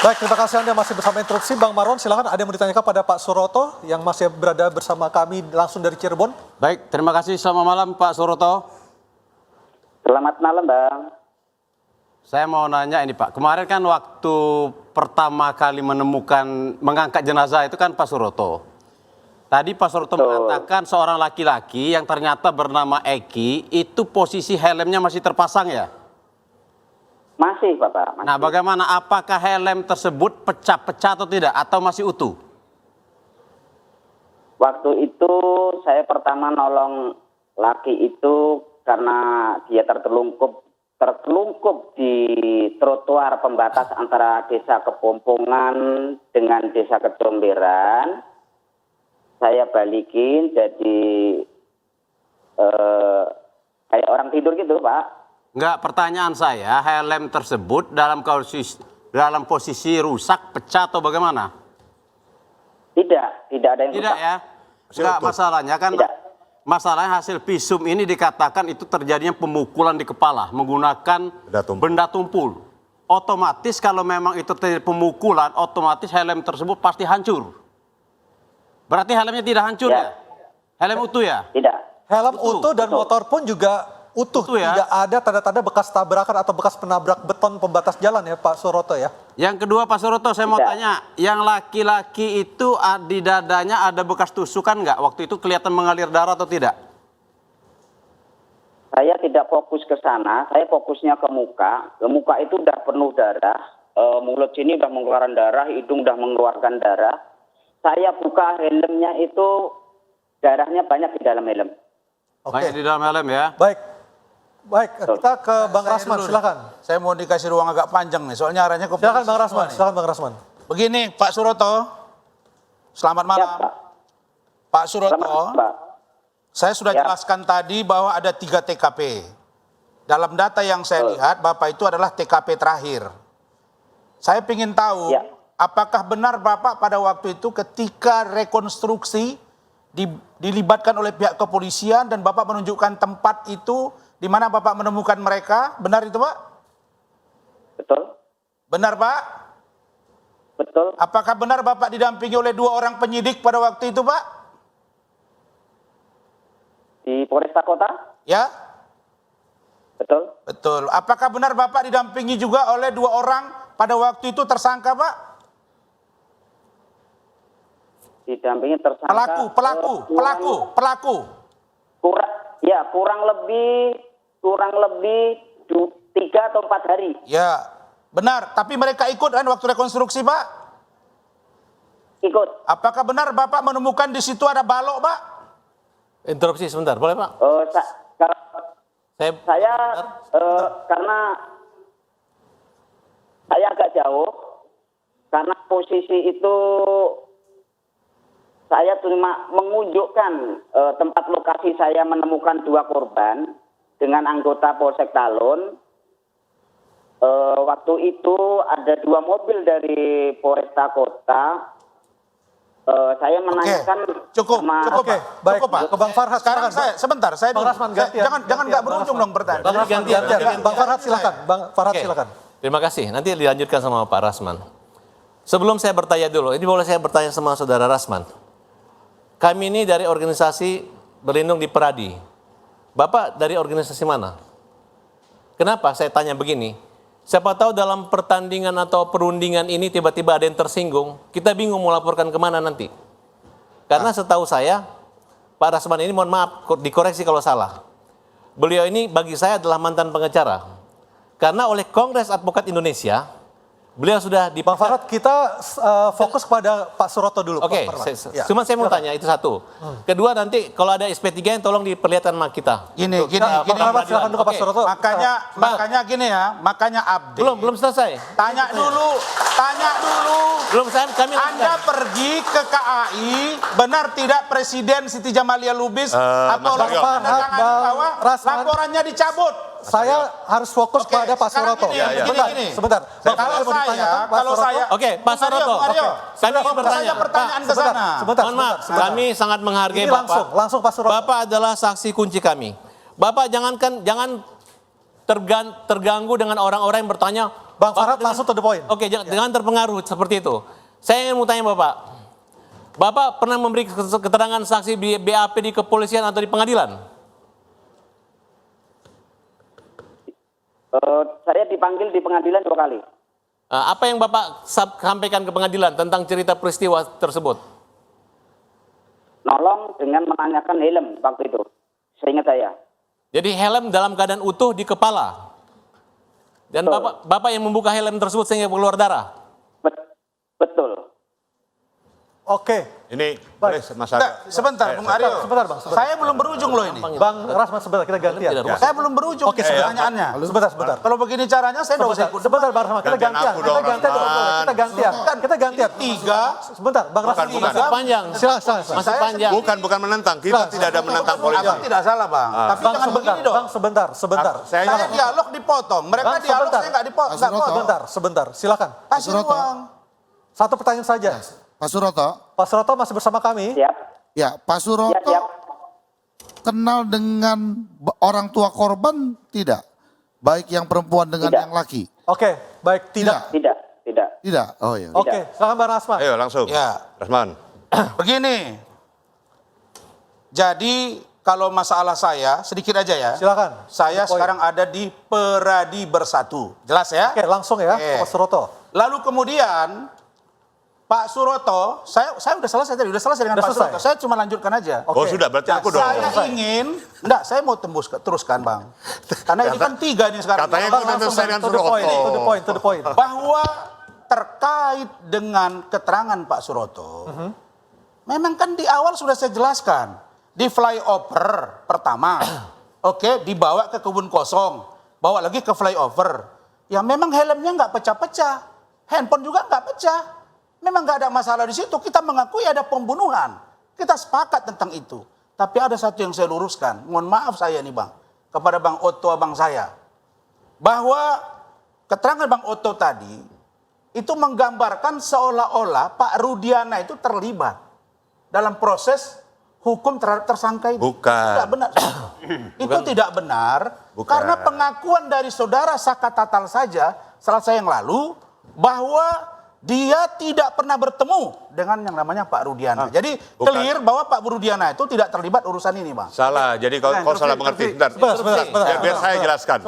Baik, terima kasih Anda masih bersama Interupsi. Bang Marwan, silakan ada yang mau ditanyakan pada Pak Suroto yang masih berada bersama kami langsung dari Cirebon. Baik, terima kasih. Selamat malam Pak Suroto. Selamat malam, Bang. Saya mau nanya ini Pak, kemarin kan waktu pertama kali mengangkat jenazah itu kan Pak Suroto. Tadi Pak Suroto mengatakan seorang laki-laki yang ternyata bernama Eki, itu posisi helmnya masih terpasang ya? Masih, Bapak. Masih. Nah, bagaimana? Apakah helm tersebut pecah-pecah atau tidak? Atau masih utuh? Waktu itu saya pertama nolong laki itu karena dia tertelungkup di trotoar pembatas antara desa Kepompongan dengan desa Kecomberan. Saya balikin jadi kayak orang tidur gitu, Pak. Enggak, pertanyaan saya, helm tersebut dalam posisi rusak, pecah atau bagaimana? Tidak ada yang Tidak rusak. ya? Enggak, masalahnya kan masalahnya hasil visum ini dikatakan itu terjadinya pemukulan di kepala menggunakan benda tumpul. Otomatis kalau memang itu terjadi pemukulan, otomatis helm tersebut pasti hancur. Berarti helmnya tidak hancur ya? Helm utuh ya? Tidak. Helm utuh dan motor pun juga utuh ya? Tidak ada tanda-tanda bekas tabrakan atau bekas penabrak beton pembatas jalan ya Pak Suroto ya? Yang kedua Pak Suroto, saya mau tanya, yang laki-laki itu di dadanya ada bekas tusukan nggak? Waktu itu kelihatan mengalir darah atau tidak? Saya tidak fokus ke sana, saya fokusnya ke muka. Ke muka itu udah penuh darah, mulut sini udah mengeluarkan darah, hidung udah mengeluarkan darah. Saya buka helmnya itu darahnya banyak di dalam helm. Banyak di dalam helm ya? Baik, kita ke Bang Rasman, silakan. Saya mau dikasih ruang agak panjang nih, soalnya arahnya ke Silakan Bang Rasman, silakan Bang Rasman. Begini, Pak Suroto, selamat malam. Ya, Pak Suroto, Pak. saya sudah jelaskan tadi bahwa ada 3 TKP. Dalam data yang saya lihat, Bapak itu adalah TKP terakhir. Saya ingin tahu, apakah benar Bapak pada waktu itu ketika rekonstruksi dilibatkan oleh pihak kepolisian dan Bapak menunjukkan tempat itu di mana Bapak menemukan mereka, benar itu Pak? Betul. Benar Pak? Betul. Apakah benar Bapak didampingi oleh 2 orang penyidik pada waktu itu Pak? Di Polresta Kota? Ya? Betul. Betul. Apakah benar Bapak didampingi juga oleh 2 orang pada waktu itu tersangka Pak? Didampingi tersangka. Pelaku. Kurang lebih 3 atau 4 hari. Ya, benar. Tapi mereka ikut kan waktu rekonstruksi Pak? Ikut. Apakah benar Bapak menemukan di situ ada balok Pak? Interupsi sebentar, boleh Pak? Karena saya agak jauh, karena posisi itu saya cuma mengunjukkan tempat lokasi saya menemukan 2 korban dengan anggota Polsek Talun. Waktu itu ada 2 mobil dari Polresta Kota. Saya menanyakan Cukup Pak. Baik, Cukup, Pak. ke Bang Farhat. Sekarang saya Bang Rasman, gantian. jangan nggak berujung dong pertanyaan. Bang Rasman, gantian. Bang Farhat silakan. Bang Farhat silakan. Terima kasih, nanti dilanjutkan sama Pak Rasman. Sebelum saya bertanya dulu, ini boleh saya bertanya sama Saudara Rasman. Kami ini dari organisasi berlindung di Peradi. Bapak dari organisasi mana? Kenapa saya tanya begini? Siapa tahu dalam pertandingan atau perundingan ini tiba-tiba ada yang tersinggung, kita bingung mau laporkan kemana nanti. Karena setahu saya, Pak Rasman ini mohon maaf, dikoreksi kalau salah. Beliau ini bagi saya adalah mantan pengacara. Karena oleh Kongres Advokat Indonesia, beliau sudah Bang Farhat, kita fokus kepada Pak Suroto dulu. Oke, cuma saya mau tanya itu satu. Kedua nanti kalau ada SP3 yang tolong diperlihatkan sama kita. Gini. Silakan dulu Pak Suroto. Makanya gini ya, makanya update. Belum selesai. Tanya dulu. Belum saya kami Anda pergi ke KAI, benar tidak Presiden Siti Jamalia Lubis atau laporannya dicabut? Saya harus fokus pada Pak Suroto. Sebentar. Kalau saya. Oke, Pak Suroto. Kami ingin bertanya. Pertanyaan ke sana. Mohon maaf, kami sangat menghargai Bapak. Langsung Pak Suroto. Bapak adalah saksi kunci kami. Bapak jangan terganggu dengan orang-orang yang bertanya, Bang Farhat langsung to the point. Oke, dengan terpengaruh seperti itu. Saya ingin mau tanya Bapak. Bapak pernah memberi keterangan saksi di BAP di kepolisian atau di pengadilan? Saya dipanggil di pengadilan 2 kali. Apa yang Bapak sampaikan ke pengadilan tentang cerita peristiwa tersebut? Nolong dengan menanyakan helm waktu itu. Seingat saya. Jadi helm dalam keadaan utuh di kepala. Dan Bapak yang membuka helm tersebut sehingga keluar darah. Betul. Oke. Ini boleh Mas Aryo. Nggak, sebentar, Bung Aryo. Sebentar, Bang. Sebentar. Saya belum berujung loh ini. Bang Rasman sebentar, kita gantian. Tidak, Saya belum berujung Oke, pertanyaannya. Sebentar. Kalau begini caranya saya nggak usah ikut. Sebentar Bang Rasman, kita Gantian gantian. aku dong, Kita gantian. Tiga. Sebentar, Bang Rasman. Bukan. Masih panjang. Silakan. Masih panjang. Bukan menentang. Kita tidak ada menentang politik. Abang tidak salah, Bang. Tapi Bang jangan begini dong. Bang sebentar. Saya Saya dialog dipotong. Mereka Bang, dialog sebentar. saya nggak dipotong. Sebentar. Silakan. Kasih Suroto. ruang. Satu pertanyaan saja. Pak Suroto, Pak Suroto masih bersama kami. Siap. ya Pak Suroto Siap. kenal dengan orang tua korban tidak? Baik yang perempuan dengan Tidak. yang laki? Oke, baik. Tidak. Tidak. Tidak? Oh iya. Oke, silakan Bang Rasman. Ayo langsung. Ya. Rasman. Begini. Jadi kalau masalah saya sedikit aja ya. Silakan. Saya Poin. sekarang ada di Peradi Bersatu. Jelas ya? Oke, langsung ya, Oke. Pak Suroto. Lalu kemudian Pak Suroto, saya udah selesai tadi, udah selesai dengan Udah Pak selesai. Suroto. Saya cuma lanjutkan aja. Oke. Oh sudah, berarti aku dong. Saya mau teruskan Bang. Karena ini kan 3 nih sekarang. Katanya Bang, udah langsung, selesai Bang. dengan To the point, Suroto. to the point. Bahwa terkait dengan keterangan Pak Suroto, memang kan di awal sudah saya jelaskan. Di flyover pertama, oke, dibawa ke kebun kosong, bawa lagi ke flyover. Ya memang helmnya nggak pecah-pecah, handphone juga nggak pecah. Memang nggak ada masalah di situ. Kita mengakui ada pembunuhan. Kita sepakat tentang itu. Tapi ada satu yang saya luruskan. Mohon maaf saya nih Bang, kepada Bang Otto abang saya, bahwa keterangan Bang Otto tadi itu menggambarkan seolah-olah Pak Rudiana itu terlibat dalam proses hukum terhadap tersangka itu. Bukan. Tidak benar. Itu tidak benar. Bukan. Karena pengakuan dari saudara Saka Tatal saja Selasa yang lalu bahwa dia tidak pernah bertemu dengan yang namanya Pak Rudiana. Jadi bukan. clear bahwa Pak Rudiana itu tidak terlibat urusan ini, Bang. Salah. Jadi kau salah mengerti. Bentar. Sebentar. Biar saya jelaskan.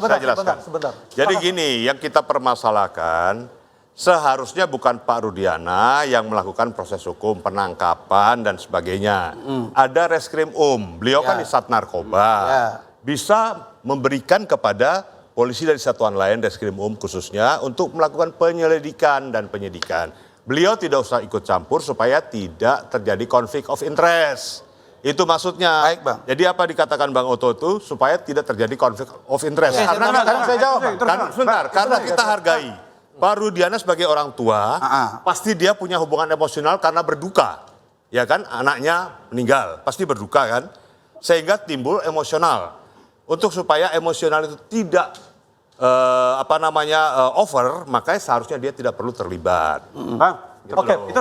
Sebentar. Jadi gini, yang kita permasalahkan seharusnya bukan Pak Rudiana yang melakukan proses hukum penangkapan dan sebagainya. Ada Reskrim Beliau kan di Sat Narkoba. Ya. Bisa memberikan kepada polisi dari satuan lain, Reskrim khususnya, untuk melakukan penyelidikan dan penyidikan. Beliau tidak usah ikut campur supaya tidak terjadi konflik of interest. Itu maksudnya. Baik, Bang. Jadi apa dikatakan Bang Otto itu supaya tidak terjadi konflik of interest. Karena saya jawab, Bang. Karena kita hargai Pak Rudiana sebagai orang tua, pasti dia punya hubungan emosional karena berduka. Ya kan, anaknya meninggal, pasti berduka kan. Sehingga timbul emosional. Untuk supaya emosional itu tidak over, makanya seharusnya dia tidak perlu terlibat. Bang, Oke. itu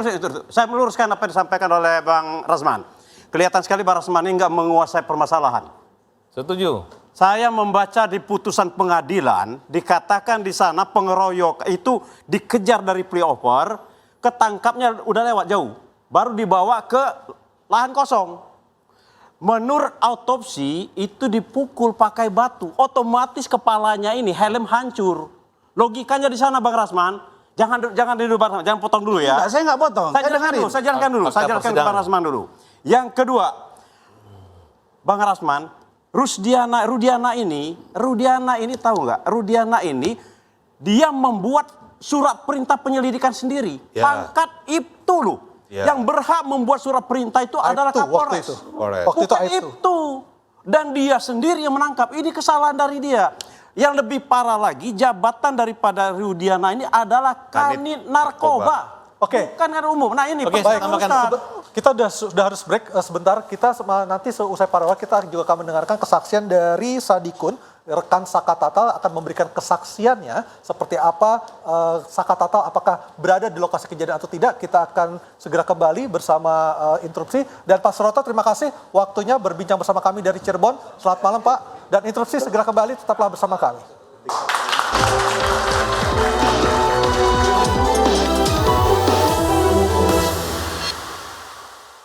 saya meluruskan apa yang disampaikan oleh Bang Rasman. Kelihatan sekali Bang Rasman ini nggak menguasai permasalahan. Setuju. Saya membaca di putusan pengadilan, dikatakan di sana pengeroyok itu dikejar dari flyover, ketangkapnya udah lewat jauh, baru dibawa ke lahan kosong. Menurut autopsi itu dipukul pakai batu, otomatis kepalanya ini helm hancur. Logikanya di sana Bang Rasman, jangan dulu Bang Rasman, jangan potong dulu ya. Enggak, saya nggak potong. Saya jelaskan dulu, saya jelaskan ke Bang Rasman dulu. Yang kedua, Bang Rasman, Rudiana ini tahu nggak? Rudiana ini dia membuat surat perintah penyelidikan sendiri. Ya. Pangkat itu loh. Ya. Yang berhak membuat surat perintah itu adalah Waktu Kapolres. itu. Korek. Waktu itu Bukan itu. Dan dia sendiri yang menangkap. Ini kesalahan dari dia. Yang lebih parah lagi, jabatan daripada Rudiana ini adalah Kanit Narkoba. Oke. Bukan kan umum. Nah ini Oke, pertanyaan saya tambahkan. Ustaz. Kita sudah harus break sebentar. Kita nanti seusai paralel kita juga akan mendengarkan kesaksian dari Sadikun, rekan Saka Tatal akan memberikan kesaksiannya seperti apa Saka Tatal apakah berada di lokasi kejadian atau tidak. Kita akan segera kembali bersama Interupsi. Dan Pak Suroto, terima kasih waktunya berbincang bersama kami dari Cirebon. Selamat malam Pak. Dan Interupsi segera kembali, tetaplah bersama kami.